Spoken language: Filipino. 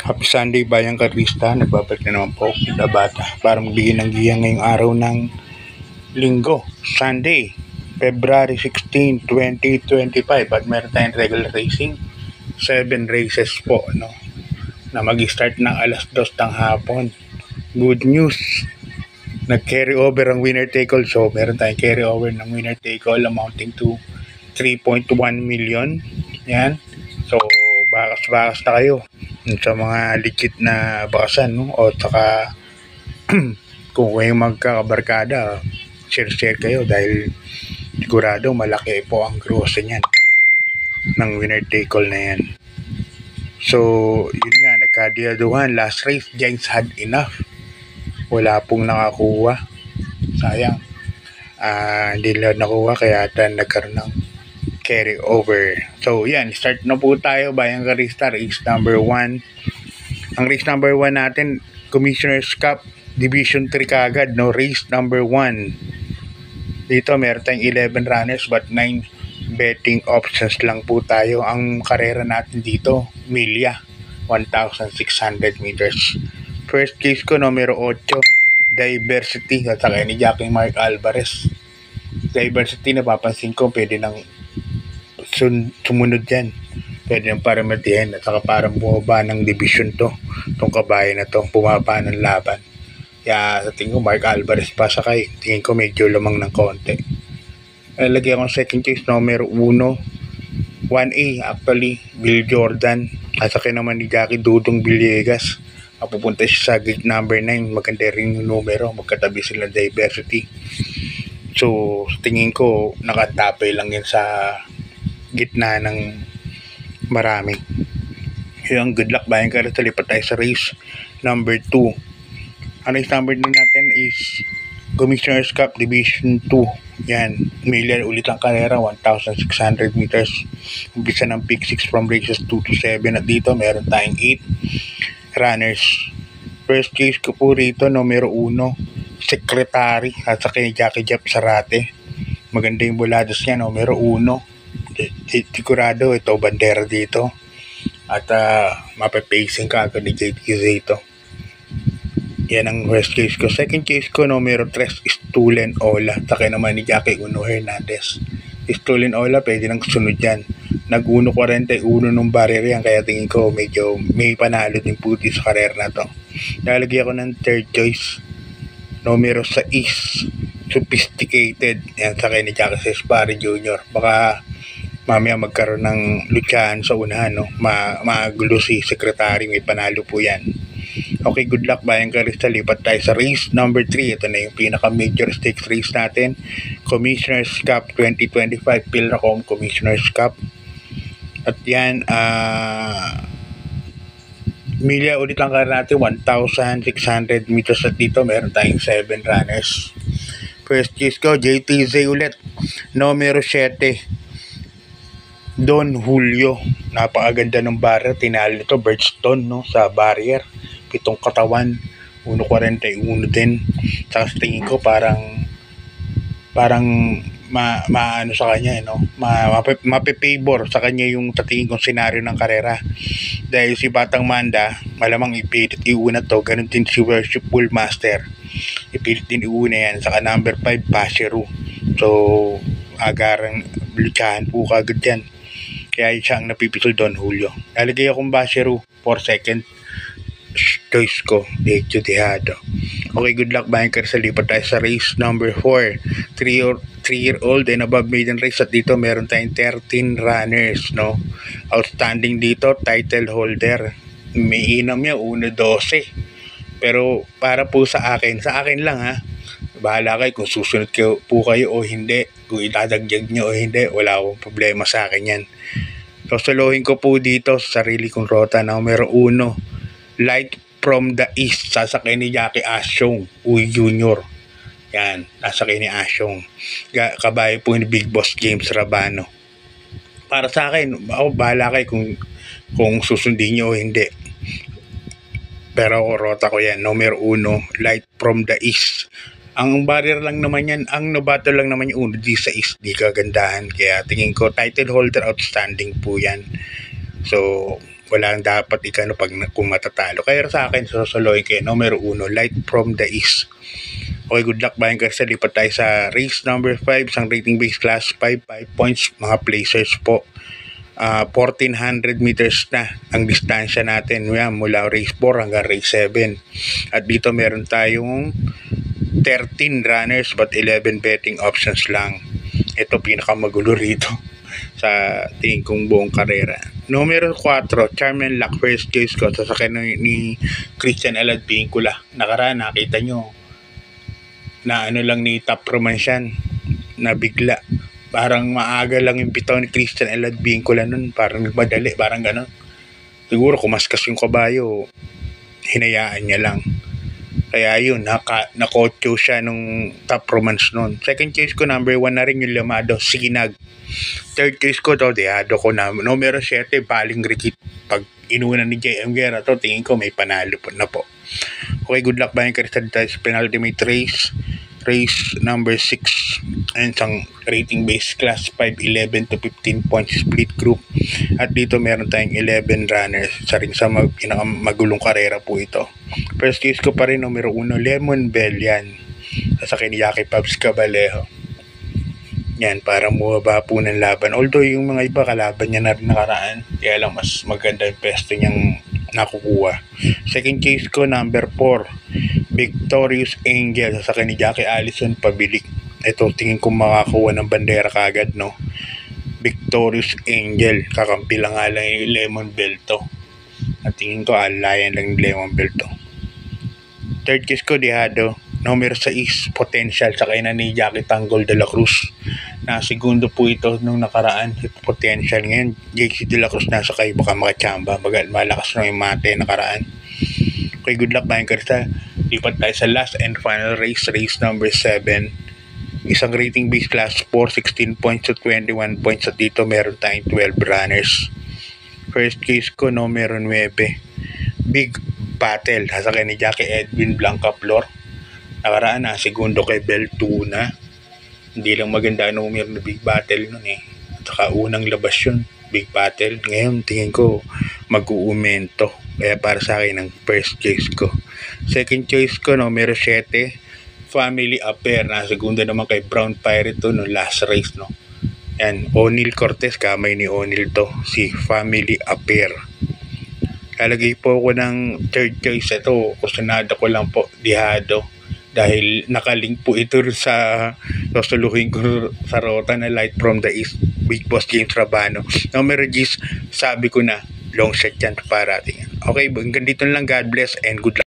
Happy Sunday Bayang Karista, nagbabalik na naman po na bata para magbigay ng giya ngayong araw ng linggo, Sunday, February 16, 2025 at meron tayong regular racing, 7 races po na mag-start ng alas 2 ng hapon. Good news, nag-carry over ang winner take all, so meron tayong carry over ng winner take all amounting to 3.1 million. Yan, so bakas na kayo sa mga legit na bakasan, o saka kung kayo magkakabarkada, share kayo dahil sigurado malaki po ang gross niyan ng winner take all na yan. So yun nga, nagkadiyaduhan last race. Giants had enough, wala pong nakakuha, sayang. Hindi nila nakuha kaya nagkaroon ng carry over. So yan, start na po tayo Bayang Karista, race number 1. Ang race number 1 natin, Commissioner's Cup Division 3 kagad, race number 1. Dito meron tayong 11 runners but 9 betting options lang po tayo. Ang karera natin dito, milya, 1,600 meters. First case ko, numero 8, Diversity, at saka ni Jackie Mark Alvarez. Diversity, napapansin ko pwede nang sumunod yan, pwede nang paramatihan at saka parang bumaba ng division tong kabayan na to, bumaba ng laban. Kaya sa tingin ko Mark Alvarez pa sakay, tingin ko medyo lamang ng konti. Lagyan ko second case, numero 1, 1A actually, Bill Jordan, at saka naman ni Jackie Dudong Villegas. Mapupunta siya sa gate number 9, maganda rin yung numero, magkatabi sila Diversity. So tingin ko nakatapay lang yan sa gitna ng marami. Yung good luck Bayang Karista, lipat tayo sa race number 2. Ang race number din natin is Commissioner's Cup Division 2. Yan, million ulit ang karera, 1,600 meters. Umpisa ng pick 6 from races 2 to 7. At dito meron tayong 8 runners. First case ko po rito, numero 1, Secretary, at sa kay Jackie Jeff Sarate. Maganda yung buladas niya, numero 1. Sigurado ito bandera dito at mapapacing ka agad ni JTZ ito. Yan ang first case ko. Second case ko, numero 3, Stolen Ola, saka naman ni Jackie Uno Hernandez. Stolen Ola pwede nang sunod yan, nag 1.41 nung barrier yan, kaya tingin ko medyo may panalo din puti sa karer na to. Nalagyan ko ng third choice, numero 6, Sophisticated, yan saka ni Jackie Cespari Jr. Baka mamaya magkaroon ng lutsahan sa unahan, magulo si Secretary, may panalo po yan. Okay, good luck Bayang Karista, lipat tayo sa race number 3. Ito na yung pinaka major stakes race natin, Commissioner's Cup 2025, Pilracom Commissioner's Cup. At yan, milya ulit ang karera natin, 1,600 meters. At dito meron tayong 7 runners. First case ko, JTZ ulit, numero 7, Don Julio. Napakaganda ng barrier, tinalo nito Birdstone sa barrier, 7 katawan, 1.41 din. Saka tingin ko parang maano sa kanya, mapipavor sa kanya yung tatingin kong senaryo ng karera. Dahil si Batang Manda malamang ipilit iuna to, ganun din si Worship Bullmaster, ipilit din iuna yan. Saka number 5, Basheru. So agarang lutsahan po kagad yan, kaya siya ang napipitol, Don Julio. Nalagay akong Basheru for second choice ko, Dejo Dejado. Okay, good luck Bayang Karista, lipat tayo sa race number 4, 3-year-old and above maiden race. At dito meron tayong 13 runners, outstanding dito, title holder, may inam niya 1-12. Pero para po sa akin lang bahala kayo kung susunod po kayo o hindi, kung idadagdag nyo o hindi, wala akong problema sa akin yan. So solohin ko po dito sa sarili kong rota, numero 1, Light from the East, sasakay ni Jackie Asyong Uy Jr. Yan, nasakay ni Asyong, kabayo po ni Big Boss James Rabano. Para sa akin, ako bahala kayo kung susundin nyo o hindi, pero ako rota ko yan, numero 1, Light from the East. Ang barrier lang naman yan, ang novato lang naman yung di sa East, di kagandahan. Kaya tingin ko title holder outstanding po yan. So wala dapat ikano kung matatalo. Kaya sa akin, susuluhin kayo, numero 1, Light from the East. Okay, good luck bayan kasi lipat tayo sa race number 5, isang rating base class 5 points, mga placers po. 1400 meters na ang distansya natin mula race 4 hanggang race 7. At dito meron tayong 13 runners but 11 betting options lang. Ito pinakamagulo rito sa tingin kong buong karera. Numero 4, Charm and Luck, first case ko. Sasakyan ni Christian Elad Vincula. Nakaraan, nakita nyo na lang ni Top Romance yan, na bigla. Parang maaga lang yung bitaw ni Christian Elad Vincula nun. Parang nagmadali, parang gano'n. Siguro kumaskas yung kabayo, hinayaan niya lang. Kaya yun, nakotyo siya nung Top Romance nun. Second case ko, number 1 na rin yung Lamado, Sinag. Third case ko to, Dehado ko na. Numero 7, Baling Rikit. Pag inuna ni JM Guerra to, tingin ko may panalo po na po. Okay, good luck bayan Crystal Dice penultimate race number 6, and isang rating base class 5, 11 to 15 points split group. At dito meron tayong 11 runners, isa rin sa magulong karera po ito. First case ko pa rin, numero 1, Lemon Bell, yan sasakyan ni Jackie Pabs Cabalejo. Yan, parang mababa po ng laban, although yung mga iba kalaban niya na rin nakaraan, kaya lang mas maganda yung pesto niyang nakukuha. Second case ko, number 4, Victorious Angel, sasakyan ni Jackie Allison Pabilik. Ito, tingin ko makakuha ng bandera kagad, no? Victorious Angel, kakampi lang nga lang yung Lemon Bell to. At tingin ko alayan lang yung Lemon Bell to. Third case ko, Dehado, numero 6, Potential, sakay na ni Jackie Tanggol de la Cruz. Na segundo po ito nung nakaraan, Potential. Ngayon, JC de la Cruz nasa kayo, baka makachamba, malakas na yung mate nakaraan. Okay, good luck bayan Karista. Lipat tayo sa last and final race number 7. Isang rating base class 4, 16 points to 21 points. At dito meron tayong 12 runners. First case ko, numero 9, Big Battle, sasakyan ni Jackie Edwin Blanca Flor. Nakaraan na, segundo kay Bel Tuna. Hindi lang maganda numero na Big Battle nun eh. At saka unang labas yun, Big Battle. Ngayon, tingin ko mag-uumento. Kaya para sa akin ang first choice ko. Second choice ko, numero 7, Family Affair. Na segundo naman kay Brown Pirate to no last race, no. Yan, O'Neal Cortez, kamay ni O'Neal to, si Family Affair. Lalagay po ako ng third choice. Ito, kusunada ko lang po, Dehado. Dahil nakalink po ito sa susuluhin ko sa rota na Light from the East, Big Boss James Rabano. Numero 10, sabi ko na, long shot yan parating. Okay, hanggang dito lang. God bless and good luck.